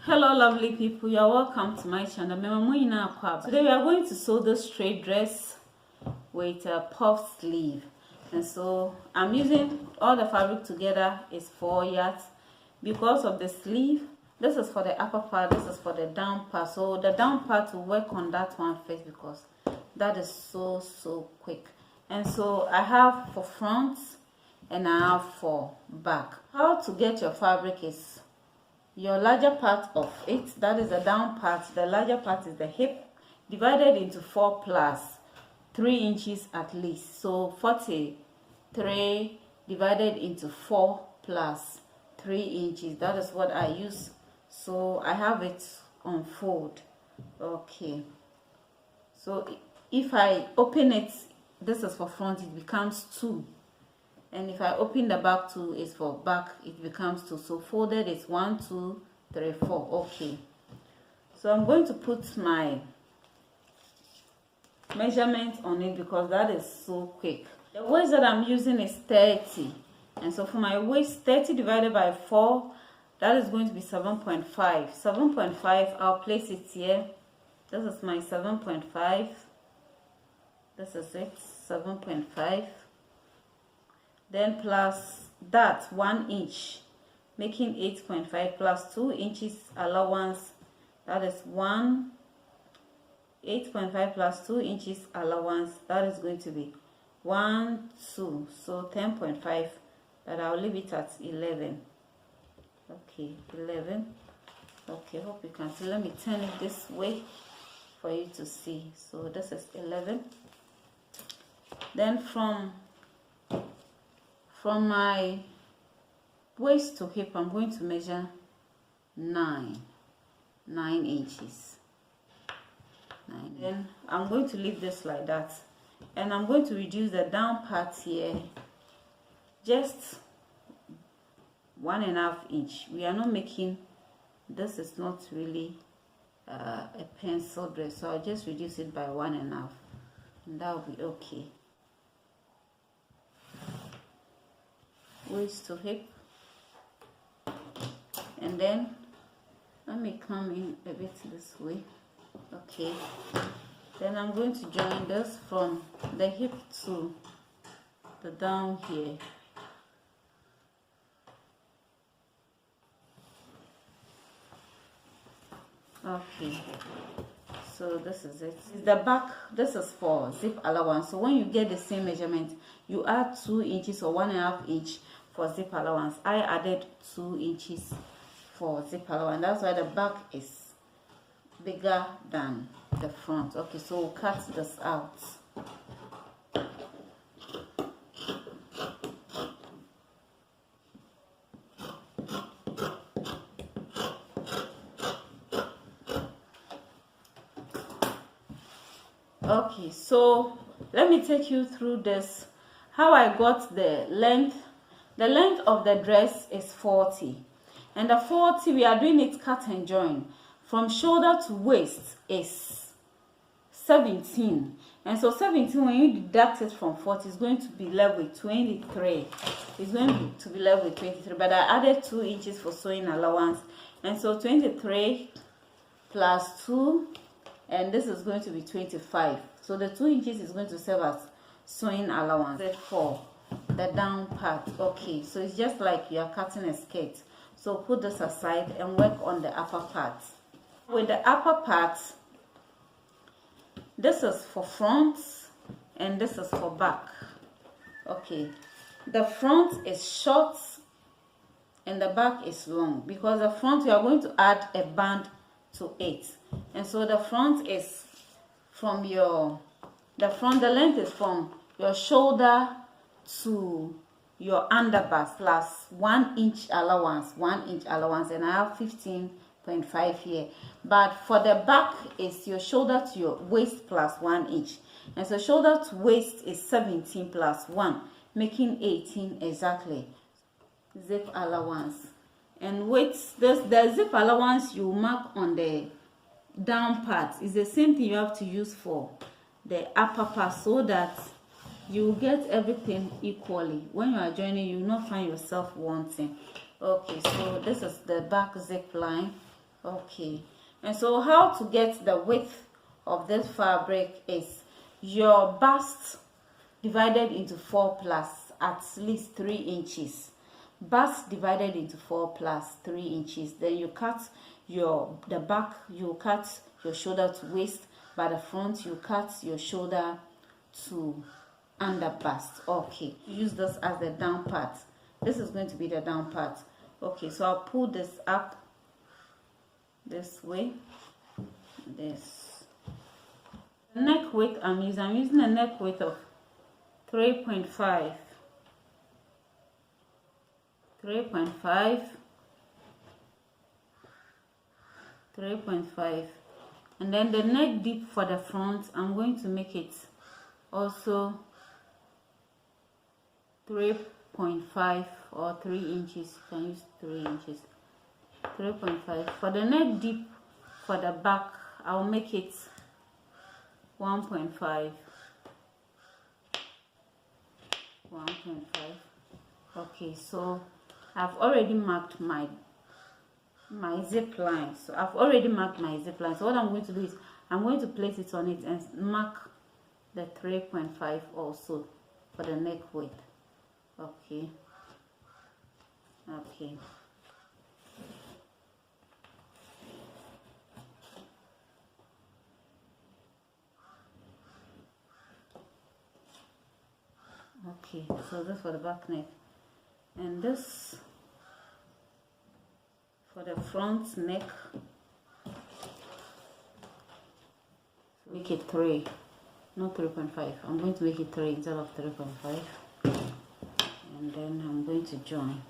Hello lovely people, you are welcome to my channel. Today we are going to sew this straight dress with a puff sleeve, and so I'm using all the fabric together is 4 yards because of the sleeve. This is for the upper part, this is for the down part, so the down part will work on that one first because that is so quick. And so I have for front and I have for back. How to get your fabric is your larger part of it, that is the down part, the larger part is the hip, divided into 4 plus 3 inches at least. So 43 divided into 4 plus 3 inches, that is what I use. So I have it on fold. Okay, so if I open it, this is for front, it becomes 2. And if I open the back 2 is for back, it becomes 2. So folded is 1 2 3 4. Okay, so I'm going to put my measurement on it because that is so quick. The waist that I'm using is 30, and so for my waist, 30 divided by 4, that is going to be 7.5. 7.5, I'll place it here. This is my 7.5. This is it, 7.5. Then plus that 1 inch, making 8.5, plus 2 inches allowance, that is 8.5 plus 2 inches allowance, that is going to be 1 2, so 10.5, but I'll leave it at 11. Okay, 11. Okay, hope you can see. Let me turn it this way for you to see. So this is 11. Then from my waist to hip, I'm going to measure 9 inches. 9. Then I'm going to leave this like that, and I'm going to reduce the down part here just 1.5 inch. We are not making, this is not really a pencil dress, so I'll just reduce it by 1.5, and that will be okay. Waist to hip, and then let me come in a bit this way. Okay, then I'm going to join this from the hip to the down here. Okay, so this is it. The back, this is for zip allowance, so when you get the same measurement, you add 2 inches or 1.5 inch for zip allowance. I added 2 inches for zip allowance, that's why the back is bigger than the front. Okay, so we'll cut this out. Okay, so let me take you through this, how I got the length. The length of the dress is 40, and the 40 we are doing it cut and join. From shoulder to waist is 17, and so 17, when you deduct it from 40, is going to be left with 23. It's going to be left with 23, but I added 2 inches for sewing allowance, and so 23 plus 2, and this is going to be 25. So the 2 inches is going to serve as sewing allowance for the down part. Okay, so it's just like you are cutting a skirt. So put this aside and work on the upper part. With the upper part, this is for front and this is for back. Okay, the front is short and the back is long, because the front we are going to add a band to it, and so the front is from the length is from your shoulder to your underbust plus 1 inch allowance, 1 inch allowance, and I have 15.5 here. But for the back is your shoulder to your waist plus 1 inch, and so shoulder to waist is 17 plus 1, making 18 exactly. Zip allowance, and with this, the zip allowance you mark on the down part is the same thing you have to use for the upper part, so that you get everything equally. When you are joining, you will not find yourself wanting. Okay, so this is the back zip line. Okay, and so how to get the width of this fabric is your bust divided into 4 plus at least 3 inches. Bust divided into 4 plus 3 inches. Then you cut the back, you cut your shoulder to waist. By the front, you cut your shoulder to under bust. Okay, use this as the down part. This is going to be the down part. Okay, so I'll pull this up this way. This neck width I'm using a neck width of 3.5, and then the neck deep for the front, I'm going to make it also 3.5 or 3 inches. You can use 3 inches. 3.5 for the neck deep. For the back, I'll make it 1.5. Okay, so I've already marked my zip line. So what I'm going to do is I'm going to place it on it and mark the 3.5 also for the neck width. Okay. Okay, so this for the back neck, and this for the front neck. Make it 3, not 3.5. I'm going to make it 3 instead of 3.5, and then I'm going to join.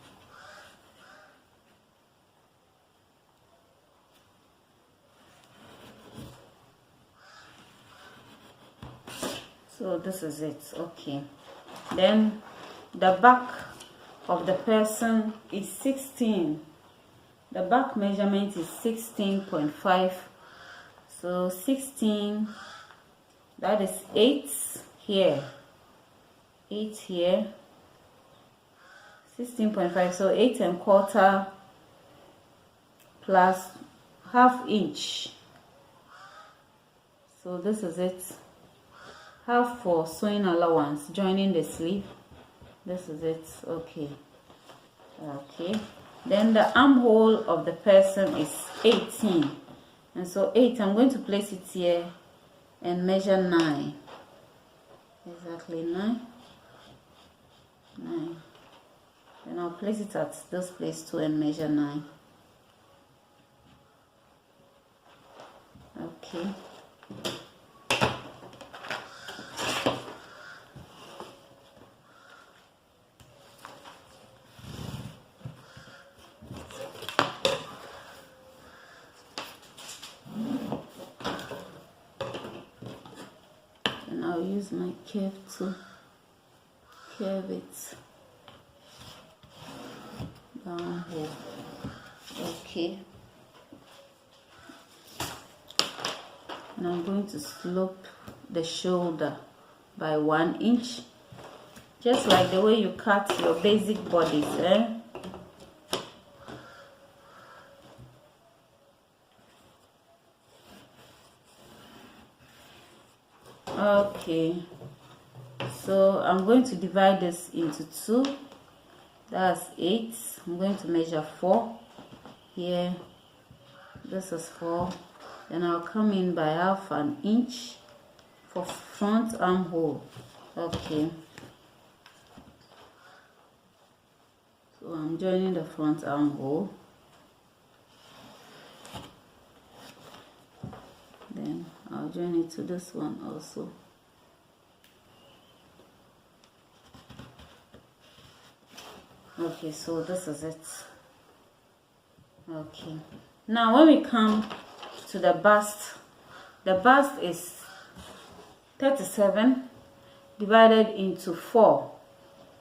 So this is it. Okay, then the back of the person is 16. The back measurement is 16.5. So 16, that is 8 here, 8 here, 16.5. So 8 1/4 plus ½ inch. So this is it. Half for sewing allowance, joining the sleeve. This is it. Okay. Then the armhole of the person is 18, and so 8, I'm going to place it here and measure 9. Exactly 9. Then I'll place it at this place too and measure 9. Okay. I'll use my curve to curve it down here. Okay, and I'm going to slope the shoulder by 1 inch, just like the way you cut your basic bodice, Okay, so I'm going to divide this into 2. That's 8. I'm going to measure 4 here. This is 4. Then I'll come in by ½ inch for front armhole. Okay, so I'm joining the front armhole. Then I'll join it to this one also. Okay, so this is it. Okay, now when we come to the bust is 37 divided into 4.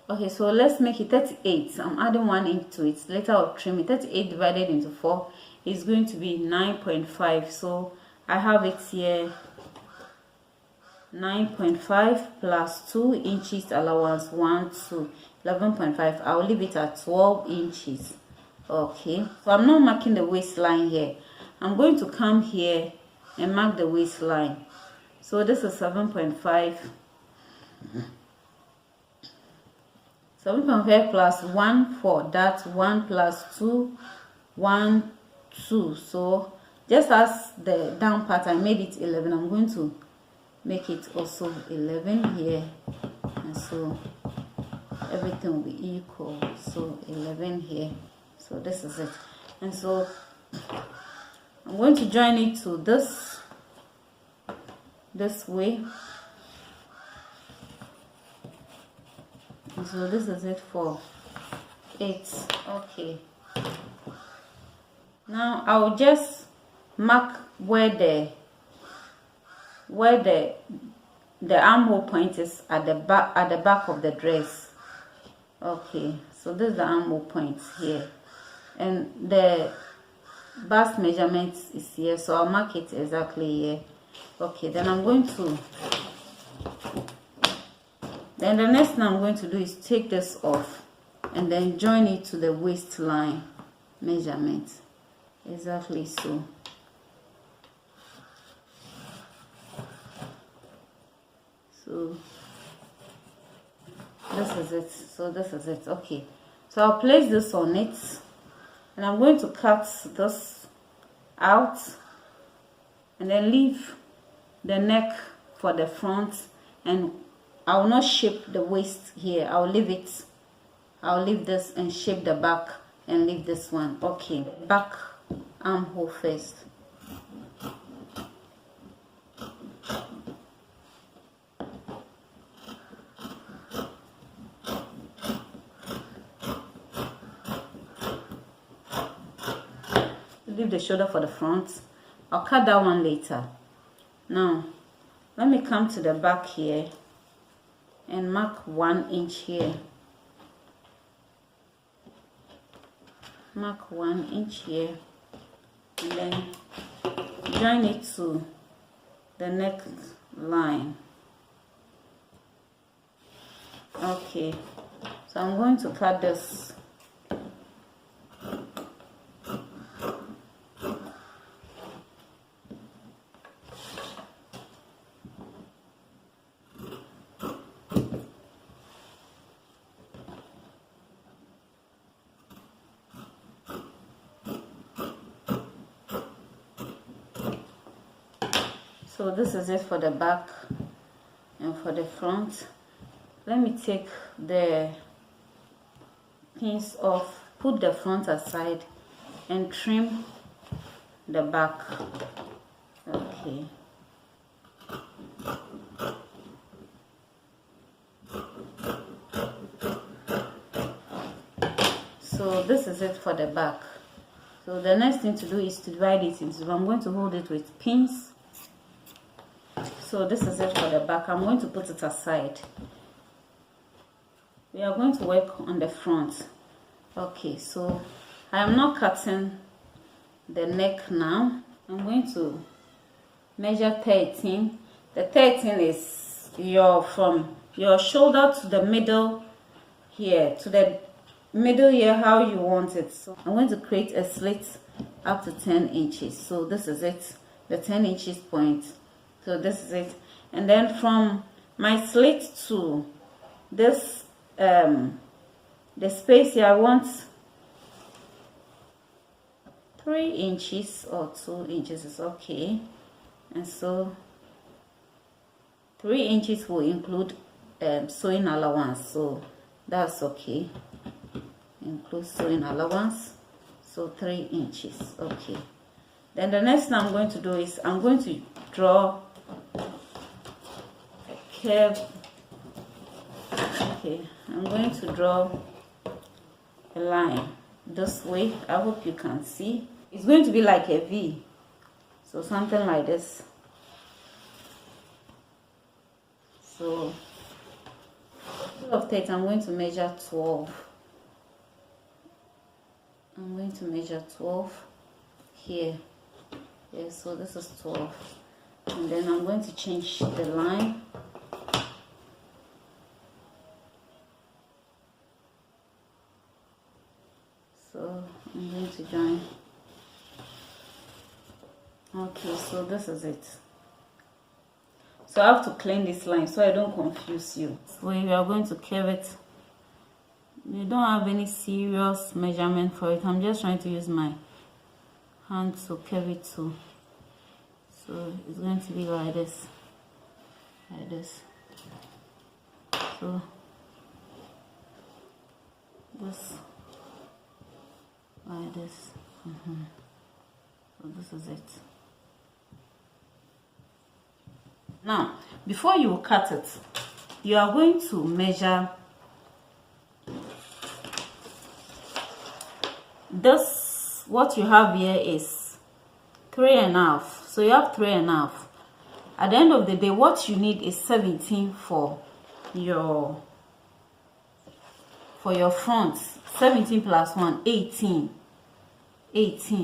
Okay, so let's make it 38. I'm adding 1 inch to it. Later I'll trim it. 38 divided into 4 is going to be 9.5. So I have it here, 9.5 plus 2 inches allowance, 1, 2, 11.5. I'll leave it at 12 inches. Okay, so I'm not marking the waistline here. I'm going to come here and mark the waistline. So this is 7.5. 7.5 plus 1 for that, 1 plus 2, 1, 2. So just as the down part I made it 11, I'm going to make it also 11 here, and so everything will be equal. So 11 here. So this is it, and so I'm going to join it to this way. And so this is it for 8. Okay, now I'll just mark where the armhole point is at the back of the dress. Okay, so this is the armhole point here, and the bust measurement is here, so I'll mark it exactly here. Okay, then the next thing I'm going to do is take this off and then join it to the waistline measurement, exactly so. So this is it. So this is it. Okay, so I'll place this on it, and I'm going to cut this out and then leave the neck for the front, and I will not shape the waist here. I'll leave this and shape the back and leave this one. Okay, back armhole first. Leave the shoulder for the front. I'll cut that one later. Now let me come to the back here and mark 1 inch here. Mark 1 inch here, and then join it to the neckline. Okay, so I'm going to cut this. So this is it for the back, and for the front, let me take the pins off, put the front aside, and trim the back. Okay. So this is it for the back. So the next thing to do is to divide it into, I'm going to hold it with pins. So this is it for the back. I'm going to put it aside. We are going to work on the front. Okay, so I am not cutting the neck now. I'm going to measure 13. The 13 is from your shoulder to the middle here, to the middle here, how you want it. So I'm going to create a slit up to 10 inches. So this is it, the 10 inches point. So this is it, and then from my slit to this the space here, I want 3 inches or 2 inches is okay, and so 3 inches will include sewing allowance, so that's okay. Include sewing allowance, so 3 inches. Okay, then the next thing I'm going to do is I'm going to draw a curve. Okay, I'm going to draw a line this way. I hope you can see. It's going to be like a V, so something like this. So instead of 30, I'm going to measure 12. I'm going to measure 12 here. Yeah, so this is 12. And then I'm going to change the line. So I'm going to join Okay, so this is it. So I have to clean this line so I don't confuse you. So we are going to curve it. You don't have any serious measurement for it. I'm just trying to use my hand to curve it too. So it's going to be like this. Like this. So this like this. So this is it. Now before you cut it, you are going to measure this. What you have here is 3.5, so you have 3.5. At the end of the day, what you need is 17 for your front. 17 plus 1, 18.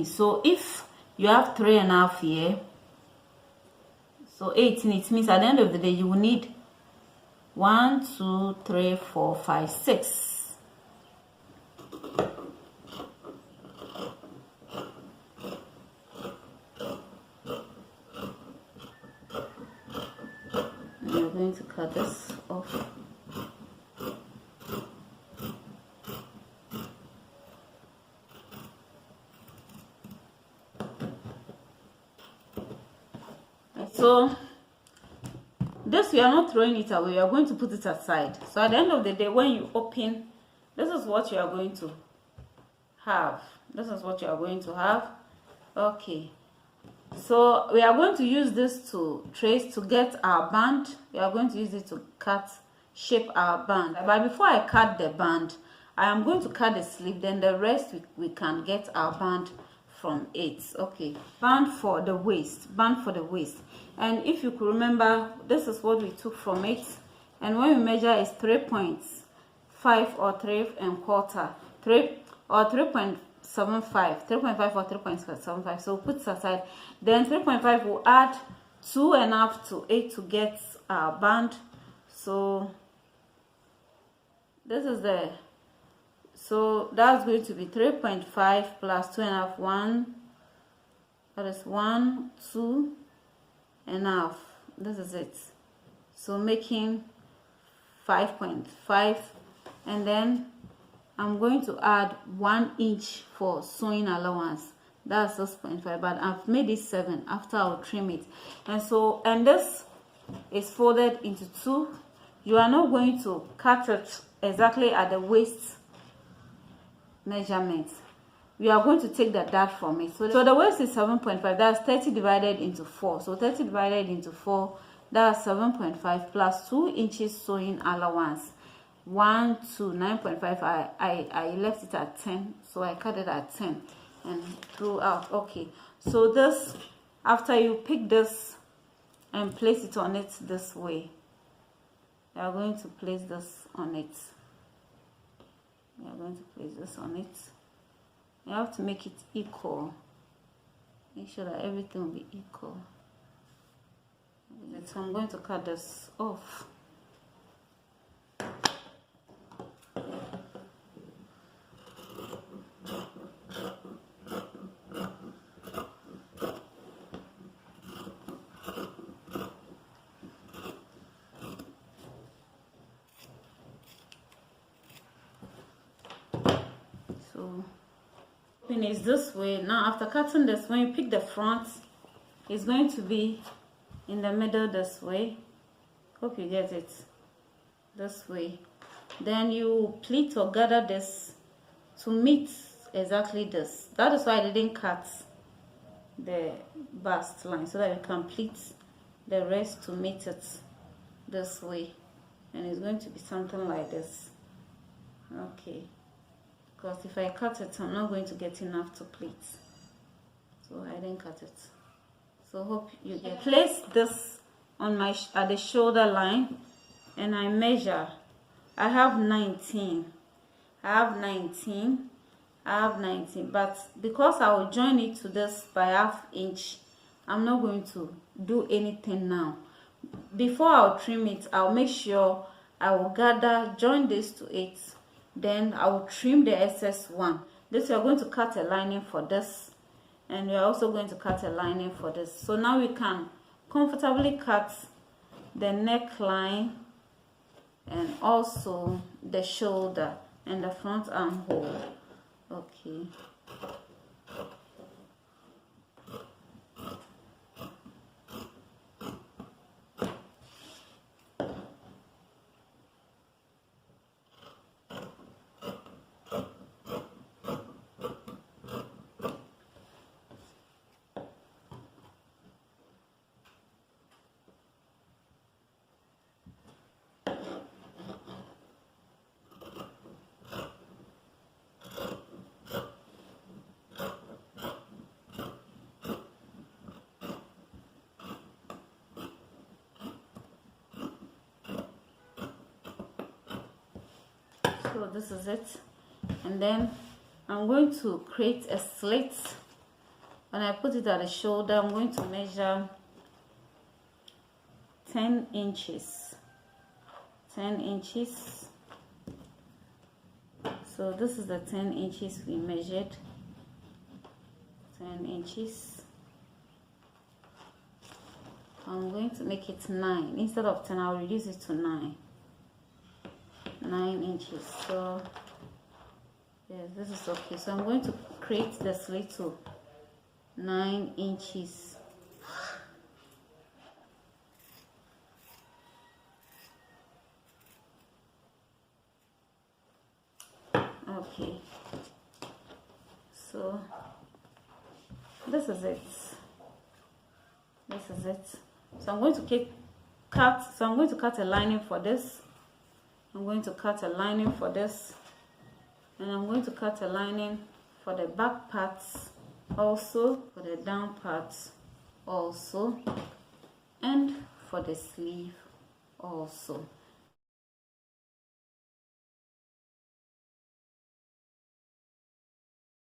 So if you have 3.5 here, so 18, it means at the end of the day you will need 1, 2, 3, 4, 5, 6. And you're going to cut this off. So this, we are not throwing it away, you are going to put it aside. So at the end of the day, when you open, this is what you are going to have. This is what you are going to have. Okay, so we are going to use this to trace to get our band. We are going to use it to shape our band. But before I cut the band, I am going to cut the sleeve, then the rest we can get our band from it. Okay, band for the waist. And if you could remember, this is what we took from it, and when we measure is 3.5 or 3.25, 3 or 3.75, 3.5 or 3.75. So we'll put it aside. Then 3.5 will add 2.5 to 8 to get our band. So this is the, so that's going to be 3.5 plus 2.5, 1. That is 1, 2.5. This is it. So making 5.5, and then I'm going to add 1 inch for sewing allowance. That's 6.5, but I've made it 7 after I'll trim it. And so, and this is folded into 2. You are not going to cut it exactly at the waist measurement. We are going to take the dart from it. So the waist is 7.5. That's 30 divided into 4. So 30 divided into 4, that's 7.5 plus 2 inches sewing allowance. 1 to 9.5. I left it at 10, so I cut it at 10 and threw out. Okay, so this, after you pick this and place it on it this way, you are going to place this on it. You are going to place this on it. You have to make it equal. Make sure that everything will be equal. So I'm going to cut this off. So open is this way. Now after cutting this, when you pick the front, it's going to be in the middle this way. Hope you get it. This way. Then you pleat or gather this to meet exactly this. That is why I didn't cut the bust line, so that you can pleat the rest to meet it this way. And it's going to be something like this. Okay, because if I cut it, I'm not going to get enough to pleat, so I didn't cut it. So hope you get. Place this on my at the shoulder line, and I measure. I have 19. But because I will join it to this by 1/2 inch, I'm not going to do anything now. Before I'll trim it, I'll make sure I will join this to it, then I will trim the excess one. This, we are going to cut a lining for this and we are also going to cut a lining for this. So now we can comfortably cut the neckline and also the shoulder and the front armhole. Okay. So this is it, and then I'm going to create a slit. When I put it at the shoulder, I'm going to measure 10 inches. 10 inches. So this is the 10 inches we measured. 10 inches. I'm going to make it 9. Instead of 10, I'll reduce it to 9. 9 inches. So yes, this is okay. So I'm going to create the slit to 9 inches. Okay, so this is it. This is it. So I'm going to cut a lining for this. I'm going to cut a lining for this, and I'm going to cut a lining for the back parts also, for the down parts also, and for the sleeve also.